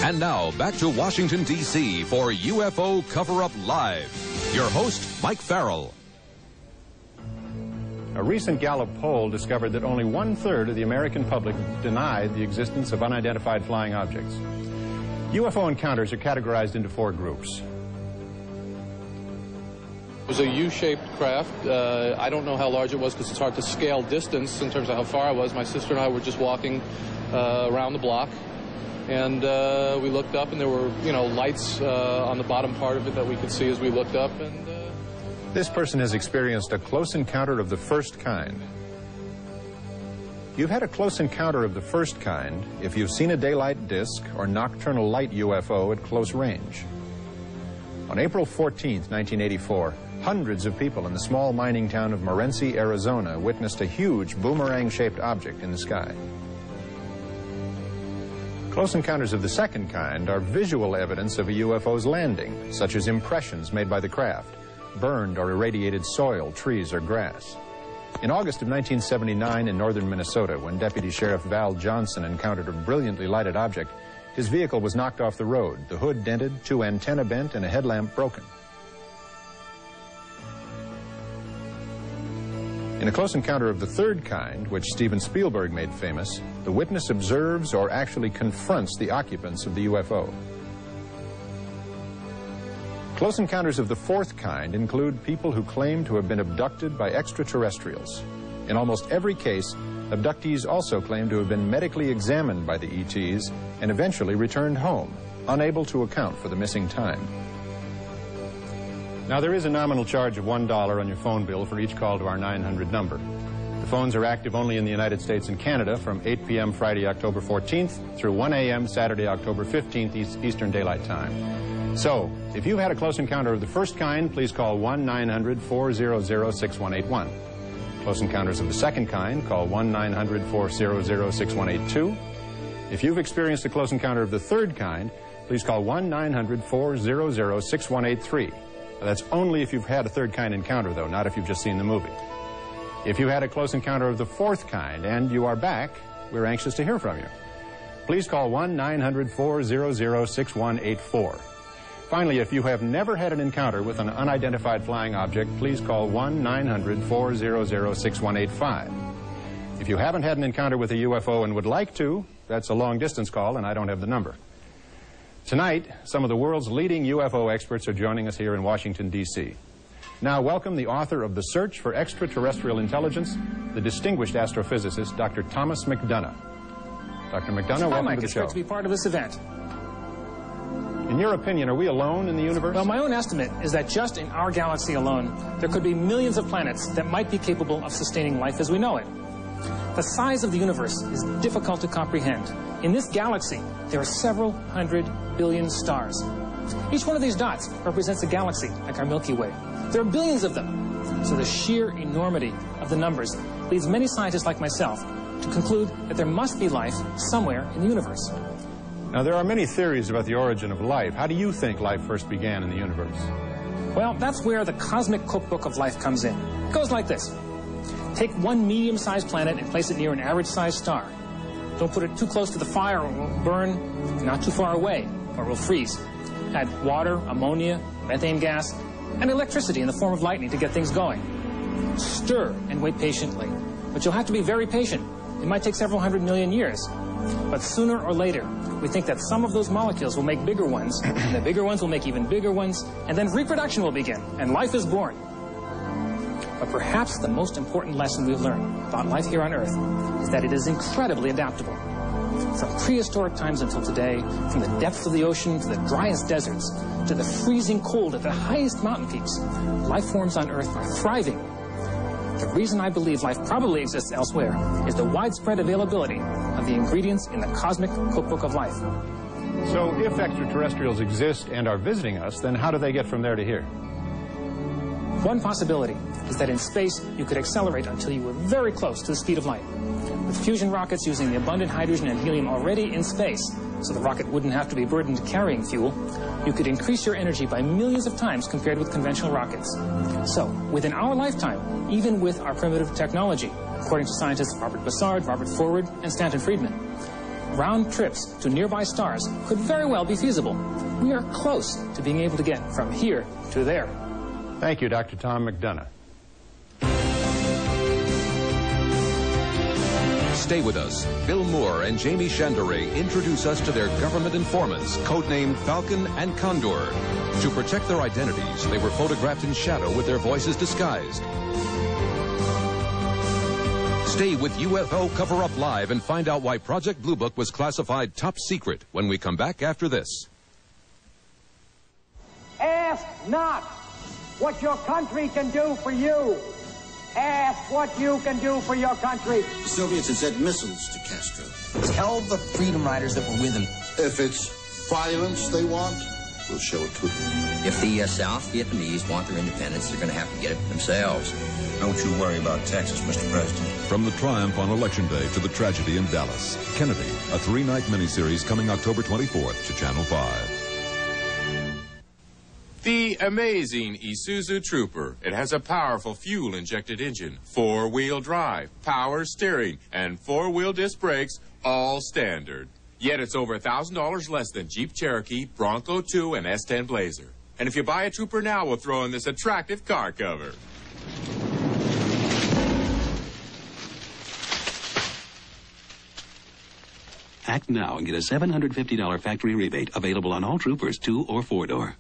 And now, back to Washington, D.C. for UFO Cover-Up Live. Your host, Mike Farrell. A recent Gallup poll discovered that only 1/3 of the American public denied the existence of unidentified flying objects. UFO encounters are categorized into 4 groups. It was a U-shaped craft. I don't know how large it was because it's hard to scale distance in terms of how far I was. My sister and I were just walking around the block, and we looked up, and there were, lights on the bottom part of it that we could see as we looked up. And this person has experienced a close encounter of the first kind. You've had a close encounter of the first kind if you've seen a daylight disk or nocturnal light UFO at close range. On April 14th, 1984, hundreds of people in the small mining town of Morenci, Arizona, witnessed a huge boomerang-shaped object in the sky. Close encounters of the second kind are visual evidence of a UFO's landing, such as impressions made by the craft, burned or irradiated soil, trees, or grass. In August of 1979 in northern Minnesota, when Deputy Sheriff Val Johnson encountered a brilliantly lighted object, his vehicle was knocked off the road, the hood dented, 2 antennae bent, and a headlamp broken. In a close encounter of the third kind, which Steven Spielberg made famous, the witness observes or actually confronts the occupants of the UFO. Close encounters of the fourth kind include people who claim to have been abducted by extraterrestrials. In almost every case, abductees also claim to have been medically examined by the ETs and eventually returned home, unable to account for the missing time. Now, there is a nominal charge of $1 on your phone bill for each call to our 900 number. The phones are active only in the United States and Canada from 8 p.m. Friday, October 14th through 1 a.m. Saturday, October 15th, Eastern Daylight Time. So, if you've had a close encounter of the first kind, please call 1-900-400-6181. Close encounters of the second kind, call 1-900-400-6182. If you've experienced a close encounter of the third kind, please call 1-900-400-6183. That's only if you've had a third kind encounter, though, not if you've just seen the movie. If you had a close encounter of the fourth kind and you are back, we're anxious to hear from you. Please call 1-900-400-6184. Finally, if you have never had an encounter with an unidentified flying object, please call 1-900-400-6185. If you haven't had an encounter with a UFO and would like to, that's a long-distance call, and I don't have the number. Tonight, some of the world's leading UFO experts are joining us here in Washington, D.C. Now, welcome the author of The Search for Extraterrestrial Intelligence, the distinguished astrophysicist, Dr. Thomas McDonough. Dr. McDonough, welcome to the show. It's great to be part of this event. In your opinion, are we alone in the universe? Well, my own estimate is that just in our galaxy alone, there could be millions of planets that might be capable of sustaining life as we know it. The size of the universe is difficult to comprehend. In this galaxy, there are several hundred billion stars. Each one of these dots represents a galaxy, like our Milky Way. There are billions of them. So the sheer enormity of the numbers leads many scientists like myself to conclude that there must be life somewhere in the universe. Now, there are many theories about the origin of life. How do you think life first began in the universe? Well, that's where the cosmic cookbook of life comes in. It goes like this. Take one medium-sized planet and place it near an average-sized star. Don't put it too close to the fire or it will burn, not too far away or it will freeze. Add water, ammonia, methane gas, and electricity in the form of lightning to get things going. Stir and wait patiently. But you'll have to be very patient. It might take several hundred million years. But sooner or later, we think that some of those molecules will make bigger ones, and the bigger ones will make even bigger ones, and then reproduction will begin, and life is born. But perhaps the most important lesson we've learned about life here on Earth is that it is incredibly adaptable. From prehistoric times until today, from the depths of the ocean to the driest deserts, to the freezing cold at the highest mountain peaks, life forms on Earth are thriving. The reason I believe life probably exists elsewhere is the widespread availability of the ingredients in the cosmic cookbook of life. So if extraterrestrials exist and are visiting us, then how do they get from there to here? One possibility is that in space you could accelerate until you were very close to the speed of light. With fusion rockets using the abundant hydrogen and helium already in space, so the rocket wouldn't have to be burdened carrying fuel, you could increase your energy by millions of times compared with conventional rockets. So, within our lifetime, even with our primitive technology, according to scientists Robert Bussard, Robert Forward, and Stanton Friedman, round trips to nearby stars could very well be feasible. We are close to being able to get from here to there. Thank you, Dr. Tom McDonough. Stay with us. Bill Moore and Jamie Chandere introduce us to their government informants, codenamed Falcon and Condor. To protect their identities, they were photographed in shadow with their voices disguised. Stay with UFO Cover Up Live and find out why Project Blue Book was classified top secret when we come back after this. Ask not what your country can do for you. Ask what you can do for your country. The Soviets had sent missiles to Castro. Tell the Freedom Riders that were with him. If it's violence they want, we'll show it to them. If the South Vietnamese want their independence, they're going to have to get it themselves. Don't you worry about Texas, Mr. President. From the triumph on Election Day to the tragedy in Dallas, Kennedy, a 3-night miniseries coming October 24th to Channel 5. The amazing Isuzu Trooper. It has a powerful fuel-injected engine, 4-wheel drive, power steering, and 4-wheel disc brakes, all standard. Yet it's over $1,000 less than Jeep Cherokee, Bronco 2, and S10 Blazer. And if you buy a Trooper now, we'll throw in this attractive car cover. Act now and get a $750 factory rebate available on all Troopers 2 or 4-door.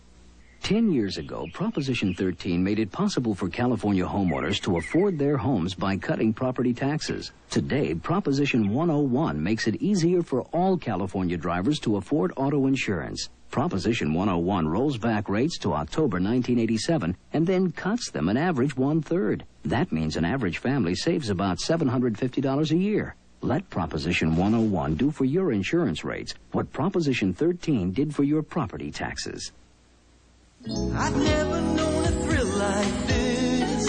10 years ago, Proposition 13 made it possible for California homeowners to afford their homes by cutting property taxes. Today, Proposition 101 makes it easier for all California drivers to afford auto insurance. Proposition 101 rolls back rates to October 1987 and then cuts them an average 1/3. That means an average family saves about $750 a year. Let Proposition 101 do for your insurance rates what Proposition 13 did for your property taxes. I've never known a thrill like this.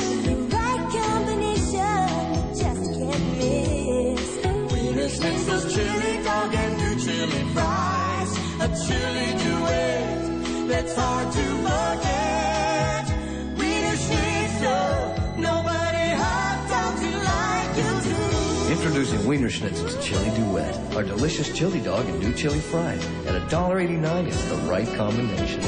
Right combination, just can't miss. Wiener Schnitzel's chili dog and new chili fries. A chili duet that's hard to forget. Wiener Schnitzel, nobody hot dogs you like you do. Introducing Wiener Schnitzel's Chili Duet. Our delicious chili dog and new chili fries. At $1.89 is the right combination.